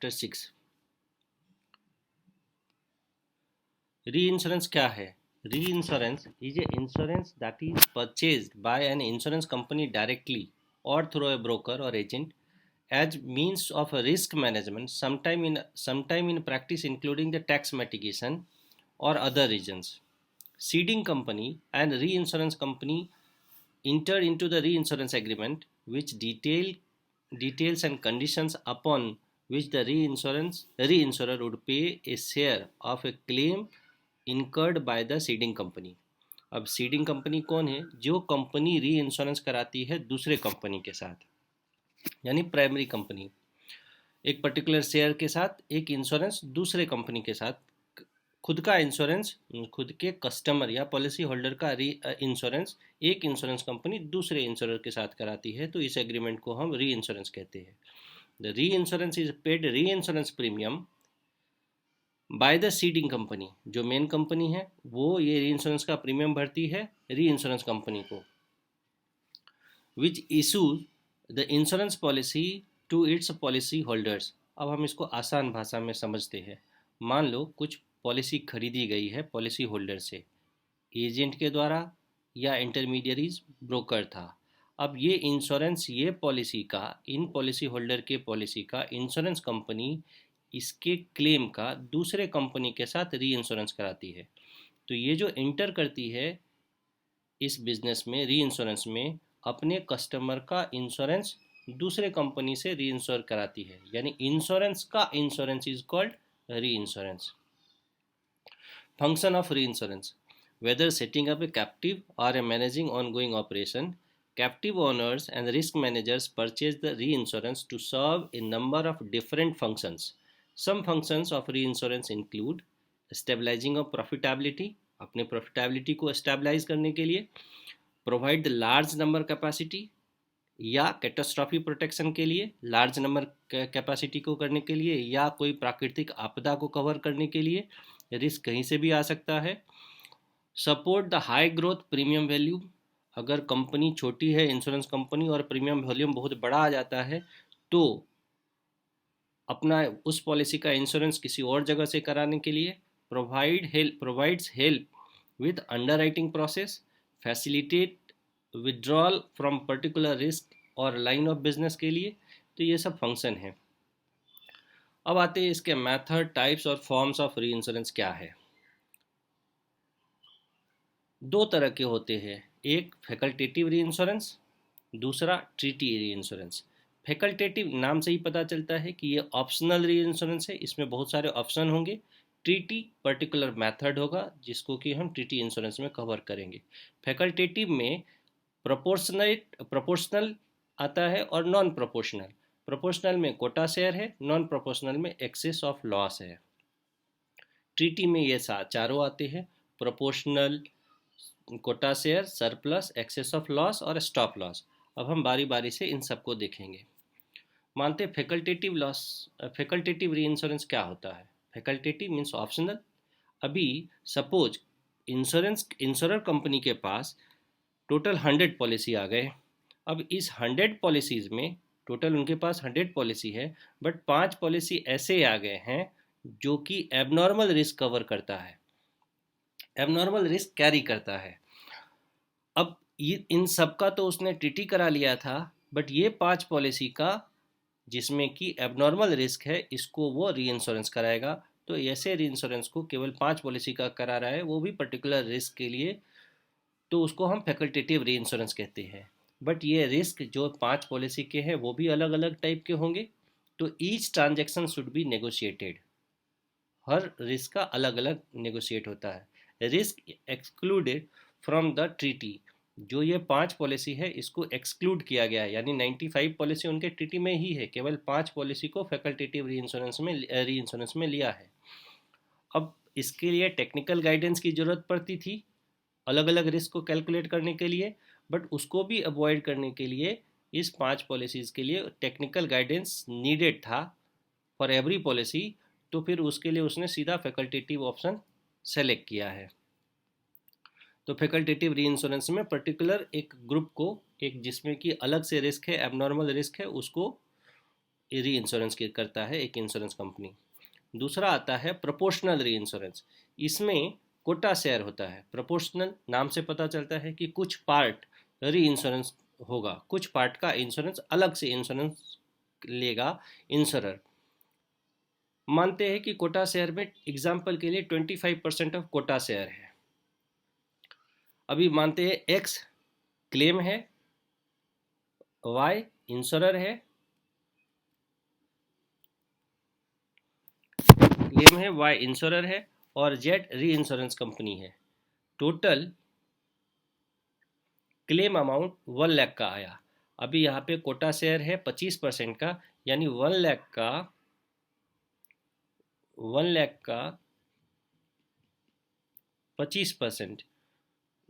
Chapter 6। री insurance क्या है? री insurance is a insurance that is purchased bye an insurance company directly or through a broker or agent as means of a risk management, sometime in practice including the tax mitigation or other reasons. Ceding company and reinsurance company enter into the reinsurance agreement which details and conditions upon which the reinsurer would pay a share of a claim incurred by the ceding company. अब seeding company कौन है? जो company री insurance कराती है दूसरे company के साथ, यानी प्राइमरी कंपनी एक पर्टिकुलर शेयर के साथ एक इंश्योरेंस दूसरे कंपनी के साथ, खुद का इंश्योरेंस खुद के कस्टमर या पॉलिसी होल्डर का री इंश्योरेंस एक इंश्योरेंस कंपनी दूसरे इंश्योरर के साथ कराती है, तो इस एग्रीमेंट को हम री इंश्योरेंस कहते हैं। द री इंश्योरेंस इज पेड री insurance premium by the seeding company. जो मेन कंपनी है वो ये री इंश्योरेंस का प्रीमियम भरती है री इंश्योरेंस कंपनी को, which issues the insurance policy to its policy holders. अब हम इसको आसान भाषा में समझते हैं। मान लो कुछ पॉलिसी खरीदी गई है पॉलिसी होल्डर से, एजेंट के द्वारा या इंटरमीडियरीज ब्रोकर था। अब ये इंश्योरेंस ये पॉलिसी का इन पॉलिसी होल्डर के पॉलिसी का इंश्योरेंस कंपनी इसके क्लेम का दूसरे कंपनी के साथ री इंश्योरेंस कराती है। तो ये जो इंटर करती है इस बिजनेस में री इंश्योरेंस में अपने कस्टमर का इंश्योरेंस दूसरे कंपनी से री इंश्योर कराती है, यानी इंश्योरेंस का इंश्योरेंस इज कॉल्ड री इंश्योरेंस। फंक्शन ऑफ री insurance: whether setting up a captive or a managing ongoing operation, captive owners and risk managers purchase the reinsurance to serve a number of different functions. Some functions of reinsurance include stabilizing of profitability, अपने profitability को stabilize करने के लिए, provide the large number capacity या catastrophe protection के लिए, large number capacity को करने के लिए या कोई प्राकृतिक आपदा को कवर करने के लिए, रिस्क कहीं से भी आ सकता है। Support the high growth premium value, अगर कंपनी छोटी है इंश्योरेंस कंपनी और प्रीमियम वॉल्यूम बहुत बड़ा आ जाता है तो अपना उस पॉलिसी का इंश्योरेंस किसी और जगह से कराने के लिए। Provides help with underwriting process, facilitate withdrawal from particular risk और लाइन ऑफ बिजनेस के लिए। तो ये सब फंक्शन है। अब आते हैं इसके मेथड, टाइप्स और फॉर्म्स ऑफ री इंश्योरेंस क्या है। दो तरह के होते हैं, एक फैकल्टेटिव री इंश्योरेंस, दूसरा ट्रीटी री इंश्योरेंस। फैकल्टेटिव नाम से ही पता चलता है कि ये ऑप्शनल री इंश्योरेंस है, इसमें बहुत सारे ऑप्शन होंगे। ट्रीटी पर्टिकुलर मेथड होगा जिसको कि हम ट्रीटी इंश्योरेंस में कवर करेंगे। फैकल्टेटिव में प्रोपोर्शनल आता है और नॉन प्रोपोर्शनल। प्रोपोर्शनल में कोटा शेयर है, नॉन प्रोपोर्शनल में एक्सेस ऑफ लॉस है। ट्रीटी में ये चारों आते हैं, proportional, quota share, surplus, excess of loss और स्टॉप लॉस। अब हम बारी बारी से इन सबको देखेंगे। मानते हैं फैकल्टेटिव री इंश्योरेंस क्या होता है। Facultative means optional. अभी सपोज इंश्योरर कंपनी के पास टोटल 100 पॉलिसी आ गए। अब इस 100 पॉलिसीज़ में टोटल उनके पास 100 पॉलिसी है, बट 5 पॉलिसी ऐसे आ गए हैं जो कि एबनॉर्मल रिस्क कवर करता है, एबनॉर्मल रिस्क कैरी करता है। अब ये इन सब का तो उसने ट्रीटी करा लिया था, बट ये 5 पॉलिसी का जिसमें कि एबनॉर्मल रिस्क है इसको वो री इंश्योरेंस कराएगा। तो ऐसे री इंश्योरेंस को केवल 5 पॉलिसी का करा रहा है, वो भी पर्टिकुलर रिस्क के लिए, तो उसको हम फैकल्टेटिव री इंश्योरेंस कहते हैं। बट ये रिस्क जो 5 पॉलिसी के हैं वो भी अलग अलग टाइप के होंगे, तो each transaction should be negotiated. Her risk का अलग अलग नेगोशिएट होता है। Risk excluded from the treaty, जो ये 5 पॉलिसी है इसको एक्सक्लूड किया गया है, यानी 95 पॉलिसी उनके ट्रीटी में ही है, केवल 5 पॉलिसी को फैकल्टेटिव री इंश्योरेंस में लिया है। अब इसके लिए टेक्निकल गाइडेंस की ज़रूरत पड़ती थी अलग अलग रिस्क को कैलकुलेट करने के लिए, बट उसको भी अवॉइड करने के लिए इस 5 पॉलिसीज़ के लिए टेक्निकल गाइडेंस नीडेड था फॉर एवरी पॉलिसी। तो फिर उसके लिए उसने सीधा फैकल्टेटिव ऑप्शन सेलेक्ट किया है। तो फैकल्टेटिव री इंश्योरेंस में पर्टिकुलर एक ग्रुप को, एक जिसमें कि अलग से रिस्क है, एबनॉर्मल रिस्क है, उसको री इंश्योरेंस करता है एक इंश्योरेंस कंपनी। दूसरा आता है प्रोपोर्शनल री इंश्योरेंस। इसमें कोटा शेयर होता है। प्रोपोर्शनल नाम से पता चलता है कि कुछ पार्ट री इंश्योरेंस होगा, कुछ पार्ट का इंश्योरेंस अलग से इंश्योरेंस लेगा इंश्योरर। मानते हैं कि कोटा शेयर में एग्जाम्पल के लिए 25% ऑफ कोटा शेयर है। अभी मानते हैं एक्स क्लेम है, वाई इंश्योरर है, क्लेम है, वाई इंश्योरर है और जेड री इंश्योरेंस कंपनी है। टोटल क्लेम अमाउंट 1 लाख का आया। अभी यहाँ पे कोटा शेयर है 25% का, यानी 1 लाख का 25%।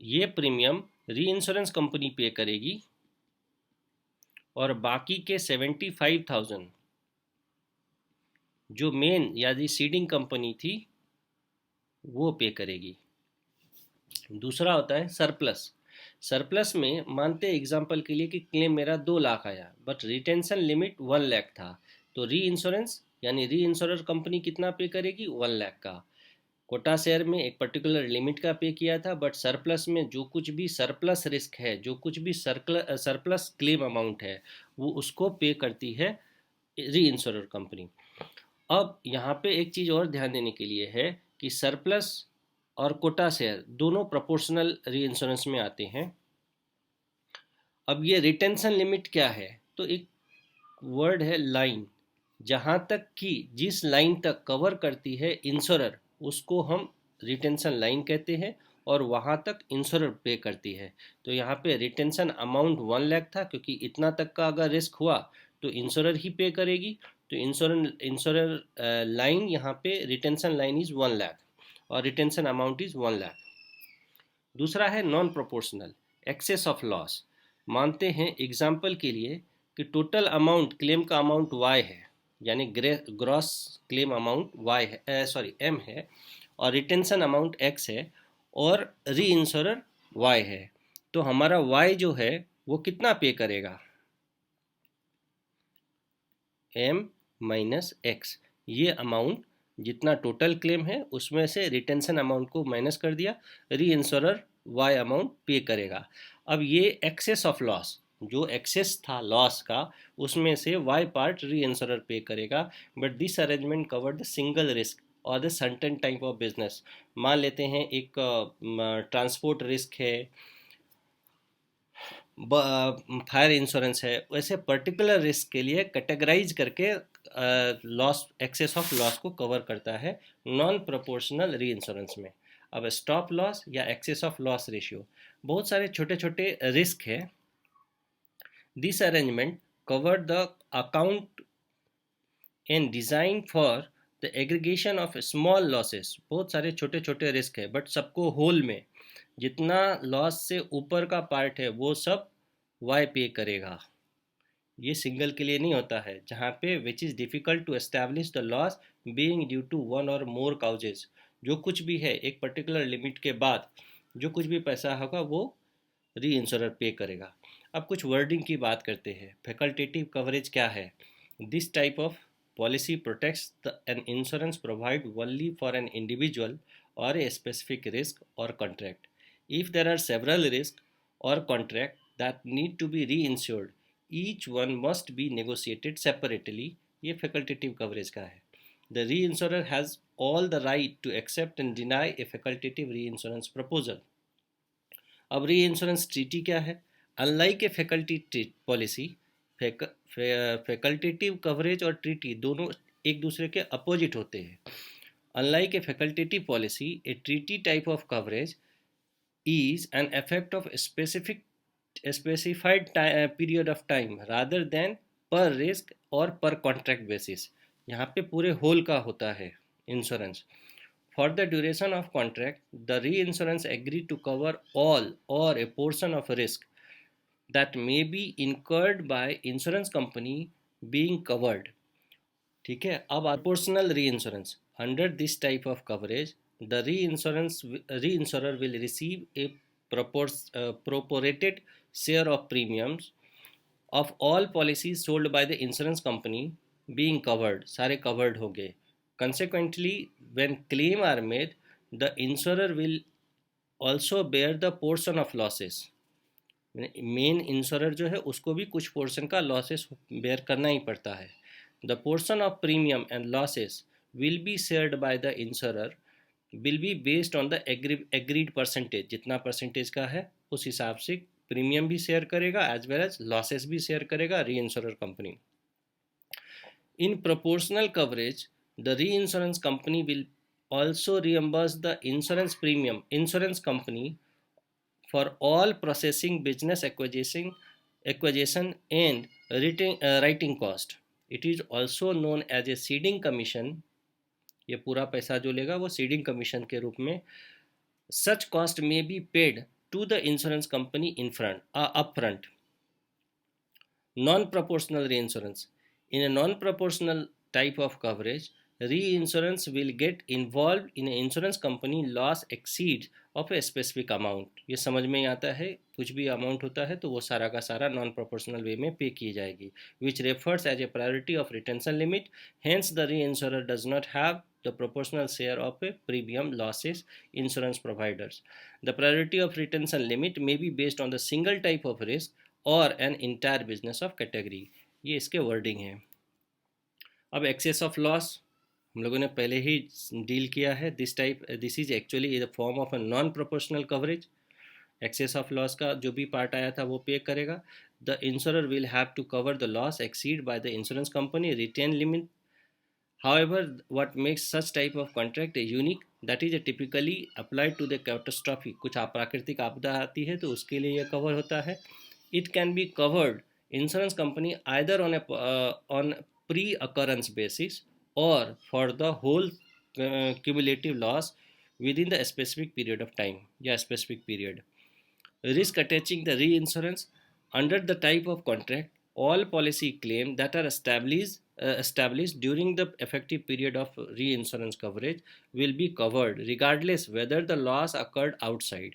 ये प्रीमियम री इंश्योरेंस कंपनी पे करेगी और बाकी के 75,000 जो मेन यानी सीडिंग कंपनी थी वो पे करेगी। दूसरा होता है सरप्लस। सरप्लस में मानते हैं एग्जांपल के लिए कि क्लेम मेरा 2 लाख आया बट रिटेंशन लिमिट 1 लाख था, तो री इंश्योरेंस यानी री इंश्योरेंस कंपनी कितना पे करेगी? 1 लाख का। कोटा शेयर में एक पर्टिकुलर लिमिट का पे किया था, बट सरप्लस में जो कुछ भी सरप्लस रिस्क है, जो कुछ भी सरप्लस क्लेम अमाउंट है, वो उसको पे करती है री इंश्योरेंस कंपनी। अब यहाँ पे एक चीज़ और ध्यान देने के लिए है कि सरप्लस और कोटा शेयर दोनों प्रोपोर्शनल री इंश्योरेंस में आते हैं। अब ये रिटेंशन लिमिट क्या है? तो एक वर्ड है लाइन। जहाँ तक कि जिस लाइन तक कवर करती है इंश्योरर उसको हम रिटेंशन लाइन कहते हैं और वहाँ तक इंश्योरर पे करती है। तो यहाँ पे रिटेंशन अमाउंट 1 लाख था, क्योंकि इतना तक का अगर रिस्क हुआ तो इंश्योरर ही पे करेगी। तो इंश्योरर लाइन यहाँ पे रिटेंशन लाइन इज़ 1 लाख और रिटेंशन अमाउंट इज़ 1 लाख। दूसरा है non proportional excess of loss. मानते हैं एग्जाम्पल के लिए कि टोटल अमाउंट क्लेम का अमाउंट वाई है, यानी ग्रॉस क्लेम अमाउंट वाई है, सॉरी एम है, और रिटेंशन अमाउंट एक्स है और री इंश्योरर वाई है। तो हमारा वाई जो है वो कितना पे करेगा? M minus X. ये अमाउंट जितना टोटल क्लेम है उसमें से रिटेंशन अमाउंट को माइनस कर दिया, री इंश्योरर वाई अमाउंट पे करेगा। अब ये एक्सेस ऑफ लॉस, जो एक्सेस था लॉस का, उसमें से Y part reinsurer pay करेगा। But this arrangement cover the single risk और the certain type of business. मान लेते हैं एक ट्रांसपोर्ट रिस्क है, फायर इंश्योरेंस है, वैसे पर्टिकुलर रिस्क के लिए कैटेगराइज करके लॉस एक्सेस ऑफ लॉस को कवर करता है नॉन प्रोपोर्शनल री इंश्योरेंस में। अब स्टॉप लॉस या एक्सेस ऑफ लॉस रेशियो, बहुत सारे छोटे छोटे रिस्क है। This arrangement cover the account and design for the aggregation of small losses. बहुत सारे छोटे छोटे रिस्क है बट सबको होल में जितना लॉस से ऊपर का पार्ट है वो सब वाई पे करेगा। ये सिंगल के लिए नहीं होता है, जहाँ पे which is difficult to establish the loss being due to one or more causes. जो कुछ भी है एक पर्टिकुलर लिमिट के बाद जो कुछ भी पैसा होगा वो री इंश्योरर पे करेगा। अब कुछ वर्डिंग की बात करते हैं। फैकल्टेटिव कवरेज क्या है? This type of policy protects an insurance provide only for an individual or a specific risk or contract. If there are several risks or contract that need to be reinsured, each one must be negotiated separately. ये facultative coverage का है। The reinsurer has all the right to accept and deny a facultative reinsurance proposal. अब री insurance treaty क्या है? Unlike a faculty policy, facultative coverage और treaty दोनों एक दूसरे के अपोजिट होते हैं। Unlike A facultative policy, A treaty type of coverage is an effect of specified period of time rather than per risk और per contract basis। यहाँ पे पूरे होल का होता है insurance. For the duration of contract, the reinsurance agreed to cover all or a portion of risk that may be incurred by insurance company being covered। ठीक है। अब proportional reinsurance, under this type of coverage the reinsurer will receive a proportionate share of premiums of all policies sold by the insurance company being covered, सारे covered हो गए. Consequently, when claim are made, the insurer will also bear the portion of losses. Main insurer जो है उसको भी कुछ portion का losses bear करना ही पड़ता है. The portion of premium and losses will be shared by the insurer, will be based on the agreed percentage. जितना परसेंटेज का है उस हिसाब से प्रीमियम भी शेयर करेगा एज वेल एज लॉसेस भी शेयर करेगा reinsurer company. In proportional coverage the reinsurance company will also reimburse the insurance premium insurance company for all processing, business acquisition and writing cost. It is also known as a ceding commission. ये पूरा पैसा जो लेगा वो seeding commission के रूप में. Such cost may be paid to the insurance company upfront. Non-proportional reinsurance. In a non-proportional type of coverage, reinsurance will get involved in an insurance company loss exceeds of a specific amount. ये समझ में आता है, कुछ भी amount होता है तो वो सारा का सारा नॉन प्रोपोर्शनल वे में पे की जाएगी. Which refers as a priority of retention limit. Hence, the reinsurer does not have the proportional share of a premium losses insurance providers. The priority of retention limit may be based on the single type of risk और an entire business of category. ये इसके wording है. अब access of loss हम लोगों ने पहले ही deal किया है. This is actually the form of a non proportional coverage. Excess of loss का जो भी पार्ट आया था वो पे करेगा. The insurer will have to cover the loss exceed by the insurance company retain limit. However, what makes such type of contract unique, that is typically applied to the catastrophe. कुछ प्राकृतिक आपदा आती है तो उसके लिए यह कवर होता है. It can be covered insurance company either on pre-occurrence basis or for the whole cumulative loss within the specific period of time. या specific period. Risk attaching the reinsurance under the type of contract. All policy claims that are established during the effective period of reinsurance coverage will be covered regardless whether the loss occurred outside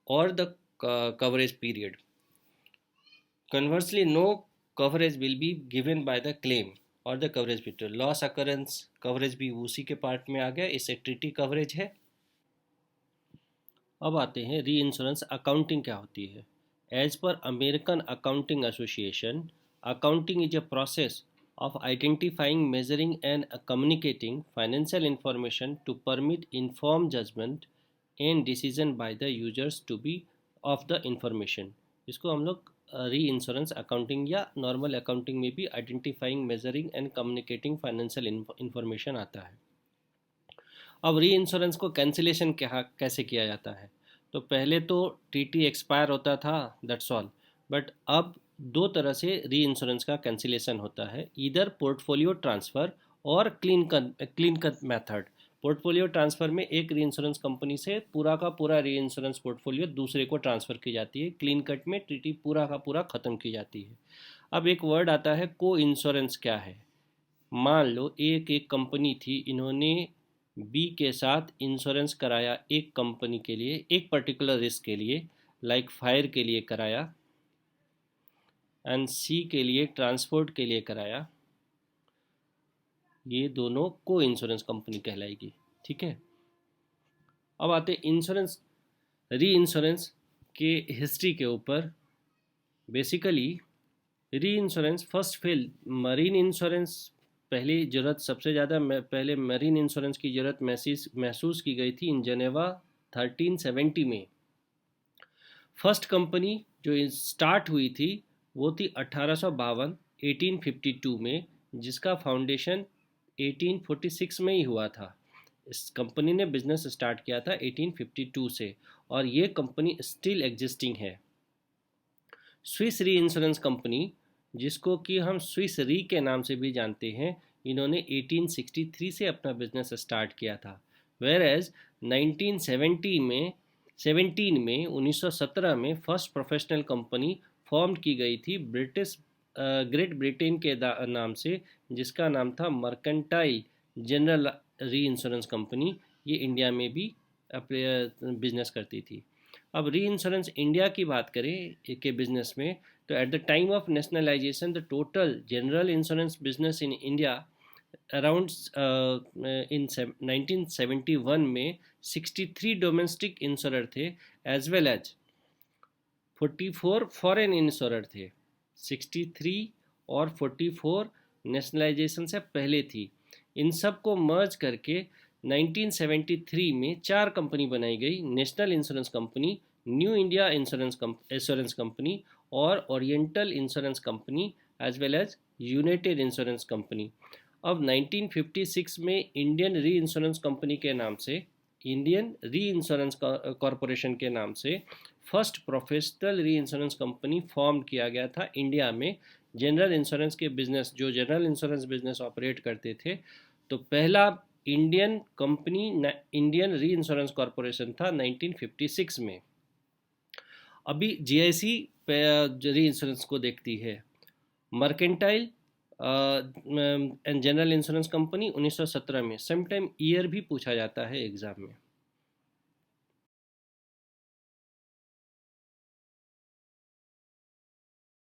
or the coverage period. Conversely, no coverage will be given by the claim और the coverage period. Loss occurrence coverage भी उसी के part में आ गया. इससे treaty coverage है. अब आते हैं री इंश्योरेंस अकाउंटिंग क्या होती है. As per American accounting association, accounting is a process of identifying, measuring and communicating financial information to permit informed judgment and decision by the users to be of the information. इसको हम लोग री insurance accounting या normal accounting में भी identifying, measuring and communicating financial information आता है. अब री इंश्योरेंस को कैंसिलेशन कैसे किया जाता है. तो पहले तो टीटी एक्सपायर होता था, दैट्स ऑल. बट अब दो तरह से री इंश्योरेंस का कैंसिलेशन होता है. इधर पोर्टफोलियो ट्रांसफ़र और clean cut method. Portfolio transfer में एक री इंश्योरेंस कंपनी से पूरा का पूरा री इंश्योरेंस पोर्टफोलियो दूसरे को ट्रांसफ़र की जाती है. क्लीन कट में टीटी पूरा का पूरा ख़त्म की जाती है. अब एक वर्ड आता है को इंश्योरेंस. क्या है. मान लो एक कंपनी थी, इन्होंने बी के साथ इंश्योरेंस कराया एक कंपनी के लिए, एक पर्टिकुलर रिस्क के लिए, लाइक फायर के लिए कराया, एंड सी के लिए ट्रांसपोर्ट के लिए कराया. ये दोनों को इंश्योरेंस कंपनी कहलाएगी. ठीक है. अब आते इंश्योरेंस री इंश्योरेंस के हिस्ट्री के ऊपर. बेसिकली री insurance first fail marine insurance पहली ज़रूरत सबसे ज़्यादा पहले मरीन इंश्योरेंस की ज़रूरत महसूस की गई थी इन जनेवा 1370 में. फर्स्ट कंपनी जो स्टार्ट हुई थी वो थी 1852 में, जिसका फाउंडेशन 1846 में ही हुआ था. इस कंपनी ने बिजनेस स्टार्ट किया था 1852 से और ये कंपनी स्टिल एग्जिस्टिंग है. स्विस री इंश्योरेंस कंपनी, जिसको कि हम स्विस री के नाम से भी जानते हैं, इन्होंने 1863 से अपना बिजनेस स्टार्ट किया था. वेयर एज 1917 में 1917 में फर्स्ट प्रोफेशनल कंपनी फॉर्म की गई थी ग्रेट ब्रिटेन के नाम से, जिसका नाम था मर्केंटाइल जनरल री इंश्योरेंस कंपनी. ये इंडिया में भी बिजनेस करती थी. अब री इंश्योरेंस इंडिया की बात करें के बिजनेस में, तो at the time of nationalization the total general insurance business in India around in 1971 में 63 डोमेस्टिक इंश्योरर थे, as well as 44 foreign insurer थे। 63 और 44 नेशनलाइजेशन से पहले थी। इन सब को मर्ज करके 1973 में 4 कंपनी बनाई गई, National Insurance Company, New India Insurance Company और Oriental Insurance Company, as well as United Insurance Company. अब 1956 में इंडियन री इंश्योरेंस कंपनी के नाम से, इंडियन री इंश्योरेंस कॉरपोरेशन के नाम से फर्स्ट प्रोफेशनल री इंश्योरेंस कंपनी फॉर्म किया गया था इंडिया में। जनरल इंश्योरेंस के बिजनेस, जो जनरल इंश्योरेंस बिजनेस ऑपरेट करते थे, तो पहला इंडियन कंपनी इंडियन री इंश्योरेंस कॉरपोरेशन था 1956 में। अभी जीआईसी री इंश्योरेंस को देखती है। Mercantile and general insurance company 1917 में। समटाइम ईयर भी पूछा जाता है एग्जाम में।